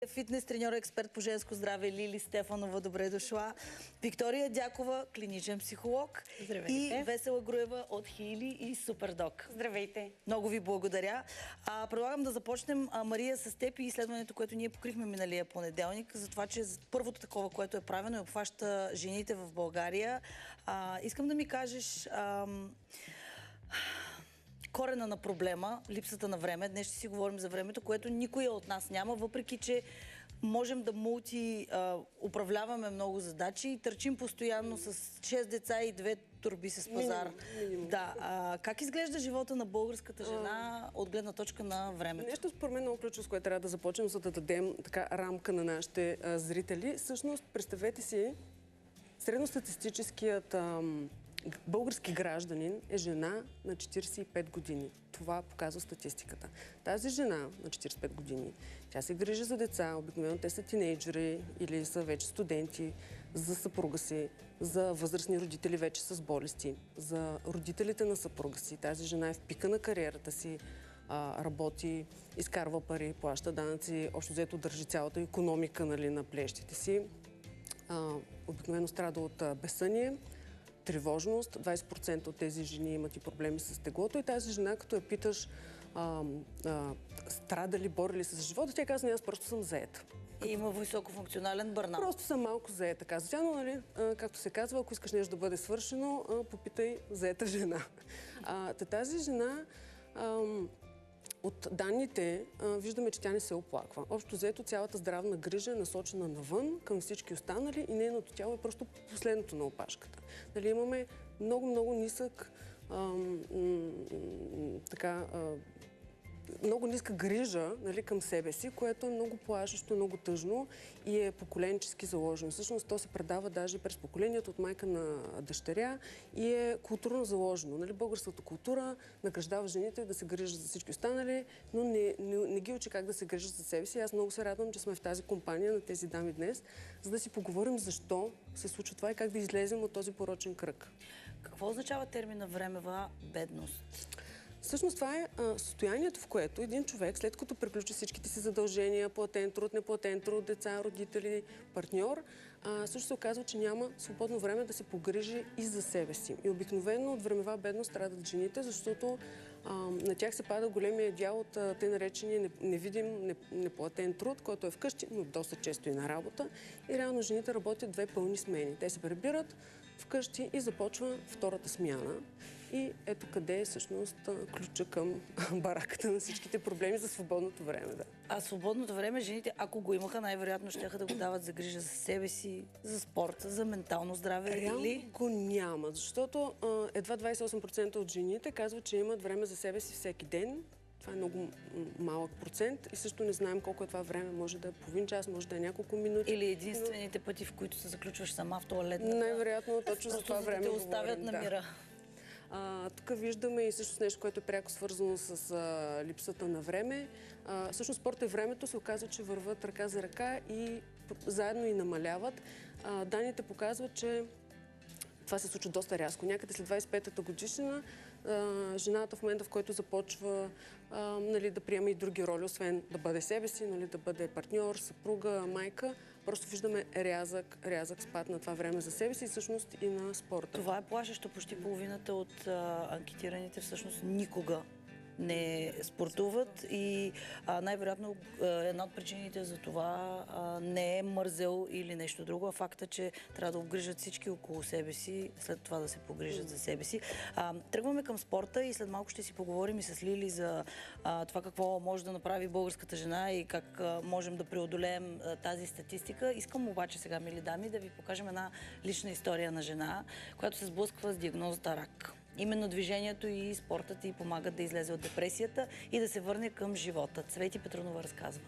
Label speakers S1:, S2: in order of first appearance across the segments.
S1: Фитнес треньор, експерт по женско здраве Лили Стефанова, добре дошла. Виктория Дякова, клиничен психолог.
S2: Здравейте.
S1: И Весела Груева от Хили и Супердок.
S2: Здравейте.
S1: Много ви благодаря. Предлагам да започнем, Мария, с теб и изследването, което ние покрихме миналия понеделник, за това, че първото такова, което е правено, обхваща жените в България. Искам да ми кажеш корена на проблема, липсата на време. Днес ще си говорим за времето, което никоя от нас няма, въпреки че можем да управляваме много задачи и търчим постоянно с 6 деца и 2 турби с пазар. Да. Как изглежда живота на българската жена от гледна точка на времето?
S3: Нещо според мен много ключово, с което трябва да започнем, за да дадем така рамка на нашите зрители. Всъщност, представете си, средностатистическият български гражданин е жена на 45 години. Това показва статистиката. Тази жена на 45 години, тя се грижи за деца, обикновено те са тинейджери или са вече студенти, за съпруга си, за възрастни родители вече с болести, за родителите на съпруга си. Тази жена е в пика на кариерата си, работи, изкарва пари, плаща данъци, общо взето държи цялата икономика, нали, на плещите си. Обикновено страда от безсъние, тревожност. 20% от тези жени имат и проблеми с теглото. И тази жена, като я питаш страда ли, бори ли се за живота, тя казва: аз просто съм заета.
S1: И има високофункционален бърнаут.
S3: Просто съм малко заета, казва тя, но, нали, както се казва, ако искаш нещо да бъде свършено, попитай заета жена. Тази жена, от данните виждаме, че тя не се оплаква. Общо взето, цялата здравна грижа е насочена навън, към всички останали, и нейното тяло е просто последното на опашката. Нали, имаме много нисък много ниска грижа, нали, към себе си, което е много плашещо, много тъжно и е поколенчески заложено. Всъщност то се предава даже през поколението от майка на дъщеря и е културно заложено. Нали, българската култура награждава жените да се грижат за всички останали, но не ги учи как да се грижат за себе си. Аз много се радвам, че сме в тази компания на тези дами днес, за да си поговорим защо се случва това и как да излезем от този порочен кръг.
S1: Какво означава термина времева бедност?
S3: Всъщност това е състоянието, в което един човек, след като приключи всичките си задължения, платен труд, неплатен труд, деца, родители, партньор, също се оказва, че няма свободно време да се погрижи и за себе си. И обикновено от времева бедност страдат жените, защото на тях се пада големия дял от тъй наречения невидим, неплатен труд, който е вкъщи, но доста често и на работа. И реално жените работят 2 пълни смени. Те се прибират вкъщи и започва втората смяна. И ето къде е всъщност ключа към бараката на всичките проблеми за свободното време. Да.
S1: А свободното време жените, ако го имаха, най-вероятно щяха да го дават за грижа за себе си, за спорт, за ментално здраве.
S3: Реално го няма, защото едва 28% от жените казват, че имат време за себе си всеки ден. Това е много малък процент и също не знаем колко е това време. Може да е половин час, може да е няколко минути.
S1: Или единствените пъти, в които се заключваш сама в тоалетната.
S3: Най-вероятно точно за това време
S1: те оставят на мира.
S3: Тук виждаме и също нещо, което е пряко свързано с липсата на време. Всъщност спорт и времето се оказва, че върват ръка за ръка и заедно и намаляват. Данните показват, че това се случва доста рязко. Някъде след 25-та годишнина жената в момента, в който започва нали, да приема и други роли, освен да бъде себе си, нали, да бъде партньор, съпруга, майка, просто виждаме рязък спад на това време за себе си и всъщност и на спорта.
S1: Това е плашещо. Почти половината от анкетираните всъщност никога не спортуват и най-вероятно една от причините за това не е мързел или нещо друго, а факта, че трябва да обгрижат всички около себе си, след това да се погрижат за себе си. Тръгваме към спорта и след малко ще си поговорим и с Лили за това какво може да направи българската жена и как можем да преодолеем тази статистика. Искам обаче сега, мили дами, да ви покажем една лична история на жена, която се сблъсква с диагнозата рак. Именно движението и спортът ѝ помагат да излезе от депресията и да се върне към живота. Цвети Петрунова разказва.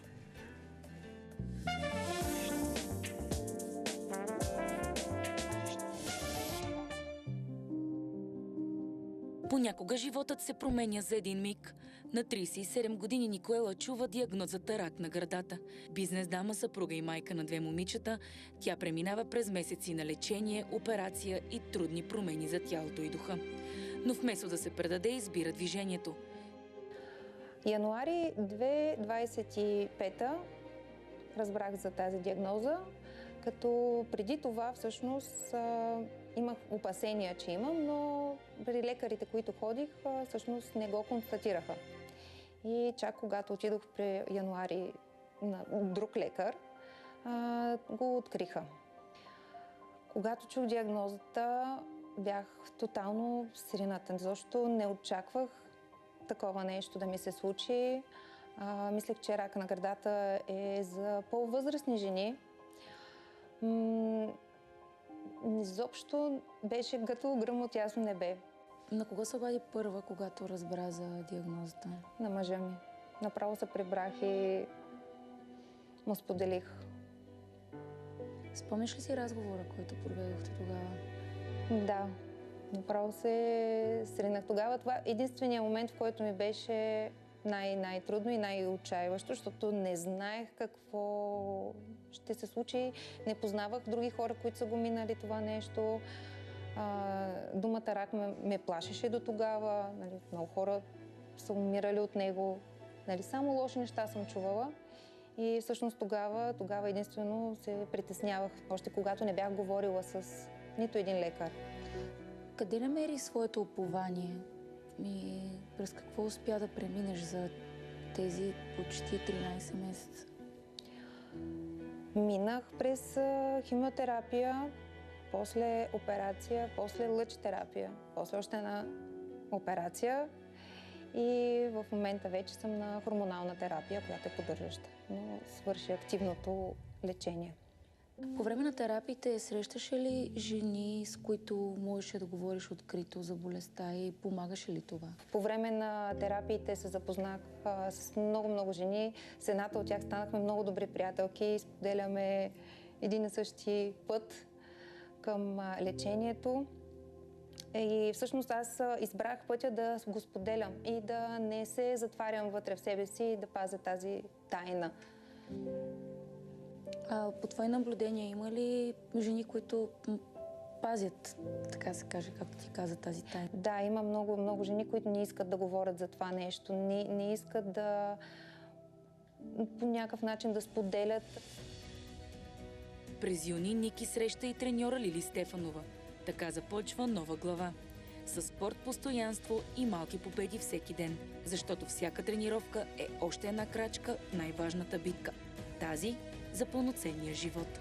S4: Понякога животът се променя за един миг. На 37 години Никоела чува диагнозата рак на гърдата. Бизнес дама, съпруга и майка на 2 момичета, тя преминава през месеци на лечение, операция и трудни промени за тялото и духа. Но вместо да се предаде, избира движението.
S5: Януари 2025
S2: разбрах за тази диагноза, като преди това всъщност имах опасения, че имам, но при лекарите, които ходих, всъщност не го констатираха. И чак когато отидох при януари на друг лекар, го откриха. Когато чух диагнозата, бях тотално срината, защото не очаквах такова нещо да ми се случи. Мислех, че рак на гърдата е за по-възрастни жени. Изобщо беше като гръм от ясно небе.
S4: На кого се обади първа, когато разбра за диагнозата?
S2: На мъжа ми. Направо се прибрах и му споделих.
S4: Спомняш ли си разговора, който проведохте тогава?
S2: Да, направо се сринах. Тогава това е единственият момент, в който ми беше най-трудно и най-отчаиващо, защото не знаех какво ще се случи. Не познавах други хора, които са го минали това нещо. Думата рак ме плашеше до тогава. Нали, много хора са умирали от него. Нали, само лоши неща съм чувала. И всъщност тогава единствено се притеснявах, още когато не бях говорила с нито един лекар.
S4: Къде намери своето упование? И през какво успя да преминеш за тези почти 13 месеца?
S2: Минах през химиотерапия, после операция, после лъчтерапия, после още една операция и в момента вече съм на хормонална терапия, която е поддържаща, но свърши активното лечение.
S4: По време на терапиите срещаше ли жени, с които можеше да говориш открито за болестта и помагаше ли това?
S2: По време на терапиите се запознах с много жени. С едната от тях станахме много добри приятелки, споделяме един и същи път към лечението. И всъщност аз избрах пътя да го споделям и да не се затварям вътре в себе си и да пазя тази тайна.
S4: По твои наблюдения има ли жени, които пазят, така се каже, както ти каза, тази тайна?
S2: Да, има много жени, които не искат да говорят за това нещо. Не искат да по някакъв начин да споделят.
S4: През юни Ники среща и треньора Лили Стефанова. Така започва нова глава. Със спорт, постоянство и малки победи всеки ден. Защото всяка тренировка е още една крачка в най-важната битка. Тази за пълноценния живот.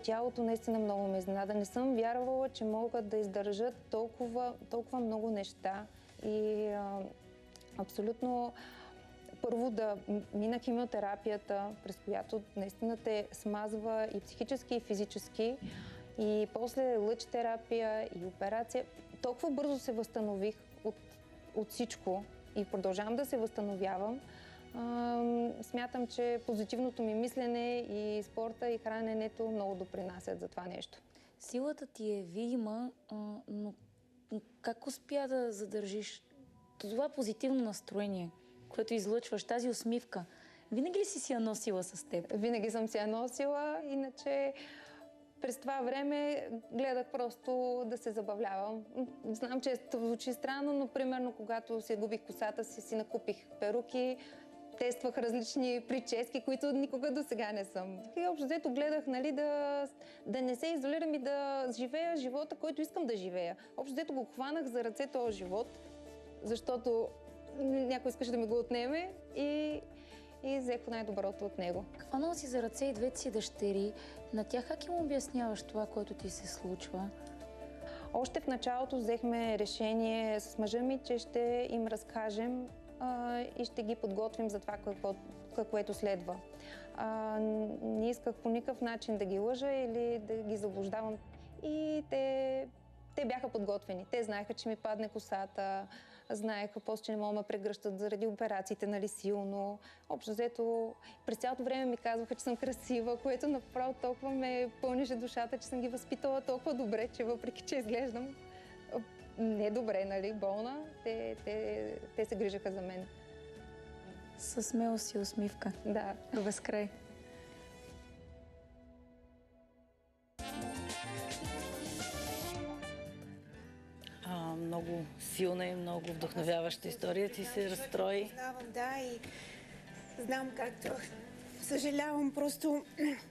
S2: Тялото наистина много ме изненада. Не съм вярвала, че могат да издържат толкова много неща. И абсолютно първо да мина химиотерапията, през която наистина те смазва и психически, и физически. И после лъчтерапия и операция. Толкова бързо се възстанових от всичко и продължавам да се възстановявам. Смятам, че позитивното ми мислене и спорта и храненето много допринасят за това нещо.
S4: Силата ти е видима, но как успя да задържиш това позитивно настроение, което излъчваш, тази усмивка? Винаги ли си я носила с теб?
S2: Винаги съм си я носила, иначе през това време гледах просто да се забавлявам. Знам, че звучи странно, но примерно когато си губих косата си накупих перуки, тествах различни прически, които никога до сега не съм. И общо взето гледах, нали, да не се изолирам и да живея живота, който искам да живея. Общо взето го хванах за ръце този живот, защото някой искаше да ми го отнеме и взех най-доброто от него.
S4: Хванала си за ръце и двете си дъщери. На тях как им обясняваш това, което ти се случва?
S2: Още в началото взехме решение с мъжа ми, че ще им разкажем и ще ги подготвим за това, което следва. Не исках по никакъв начин да ги лъжа или да ги заблуждавам. И те бяха подготвени. Те знаеха, че ми падне косата, знаеха после, че не могат да ме прегръщат заради операциите, нали, силно. Общо взето, през цялото време ми казваха, че съм красива, което направо толкова ме пълнише душата, че съм ги възпитала толкова добре, че въпреки, че изглеждам не добре, нали, болна, те се грижаха за мен.
S4: Със смелост и усмивка.
S2: Да.
S4: До безкрай.
S1: Много силна и много вдъхновяваща история. Ти се разстрои.
S5: Знам, да, и знам както Съжалявам, просто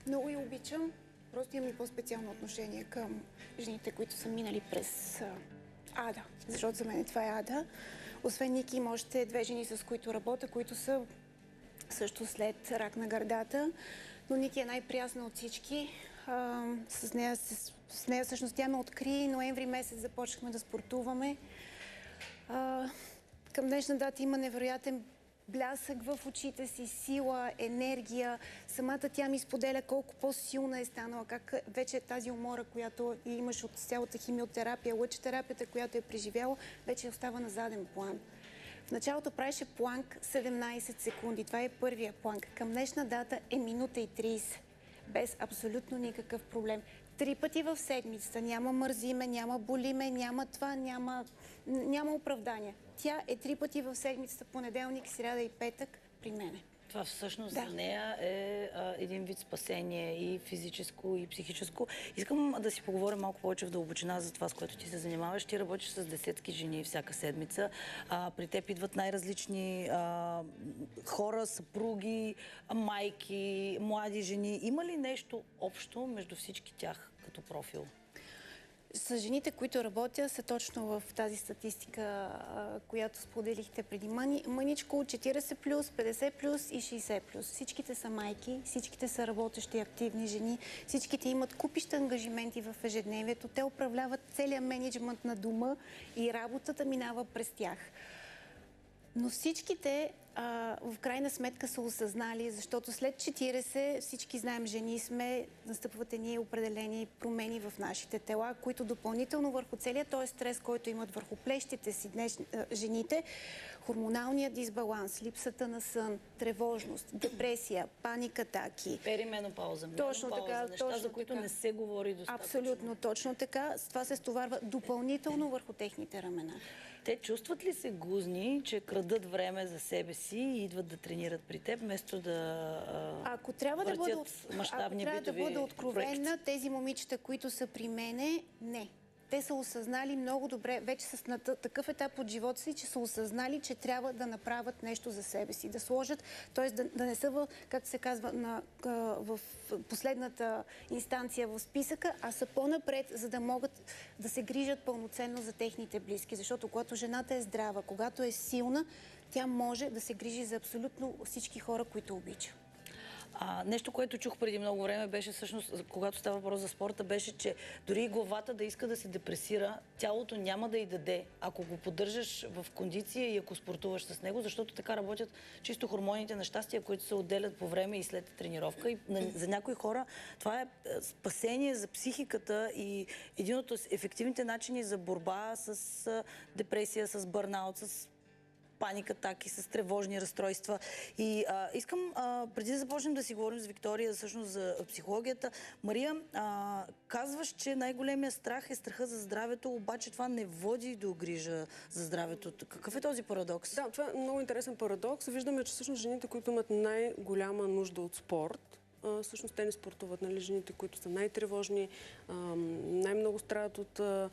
S5: много я обичам. Просто имам и по-специално отношение към жените, които са минали през ада. Защото за мен това е ада. Освен Ники има още две жени, с които работя, които са също след рак на гърдата. Но Ники е най-приясна от всички. С нея всъщност тя ме откри. Ноември месец започнахме да спортуваме. Към днешна дата има невероятен блясък в очите си, сила, енергия. Самата тя ми споделя колко по-силна е станала, как вече тази умора, която имаш от цялата химиотерапия, лъчетерапията, която е преживяла, вече остава на заден план. В началото правеше планк 17 секунди. Това е първия планк. Към днешна дата е минута и 30. Без абсолютно никакъв проблем. 3 пъти в седмицата. Няма мързиме, няма болиме, няма това, няма оправдания. Тя е 3 пъти в седмицата, понеделник, сряда и петък при мене.
S1: Това всъщност за нея е един вид спасение и физическо, и психическо. Искам да си поговорим малко повече в дълбочина за това, с което ти се занимаваш. Ти работиш с десетки жени всяка седмица. При теб идват най-различни хора, съпруги, майки, млади жени. Има ли нещо общо между всички тях като профил?
S5: С жените, които работя, са точно в тази статистика, която споделихте преди мъничко, 40+, 50+, и 60+. Всичките са майки, всичките са работещи активни жени, всичките имат купища ангажименти в ежедневието, те управляват целият мениджмънт на дома и работата минава през тях. Но всичките в крайна сметка са осъзнали, защото след 40 всички знаем, жени сме, настъпват едни определени промени в нашите тела, които допълнително върху целият този стрес, който имат върху плещите си жените, хормоналният дисбаланс, липсата на сън, тревожност, депресия, паникатаки.
S1: Перименопауза,
S5: точно така,
S1: неща,
S5: точно
S1: за които
S5: така.
S1: не се говори достатъчно.
S5: Абсолютно, точно така. Това се стоварва допълнително върху техните ramена.
S1: Те чувстват ли се гузни, че крадат време за себе си и идват да тренират при теб, вместо да
S5: Ако трябва да бъда откровенна, тези момичета, които са при мене, не. Те са осъзнали много добре, вече с на такъв етап от живота си, че са осъзнали, че трябва да направят нещо за себе си, да сложат, т.е. да не са, както се казва, в последната инстанция в списъка, а са по-напред, за да могат да се грижат пълноценно за техните близки. Защото когато жената е здрава, когато е силна, тя може да се грижи за абсолютно всички хора, които обича.
S1: Нещо, което чух преди много време, беше всъщност, когато става въпрос за спорта, беше, че дори и главата да иска да се депресира, тялото няма да й даде, ако го поддържаш в кондиция и ако спортуваш с него, защото така работят чисто хормоните на щастие, които се отделят по време и след тренировка. И за някои хора това е спасение за психиката и един от ефективните начини за борба с депресия, с бърнаут, с паникатаки, с тревожни разстройства. И искам, преди да започнем да си говорим с Виктория, всъщност за психологията, Мария, казваш, че най-големия страх е страха за здравето, обаче това не води до грижа за здравето. Какъв е този парадокс?
S3: Да, това е много интересен парадокс. Виждаме, че всъщност жените, които имат най-голяма нужда от спорт, всъщност те не спортуват, нали, жените, които са най-тревожни, най-много страдат от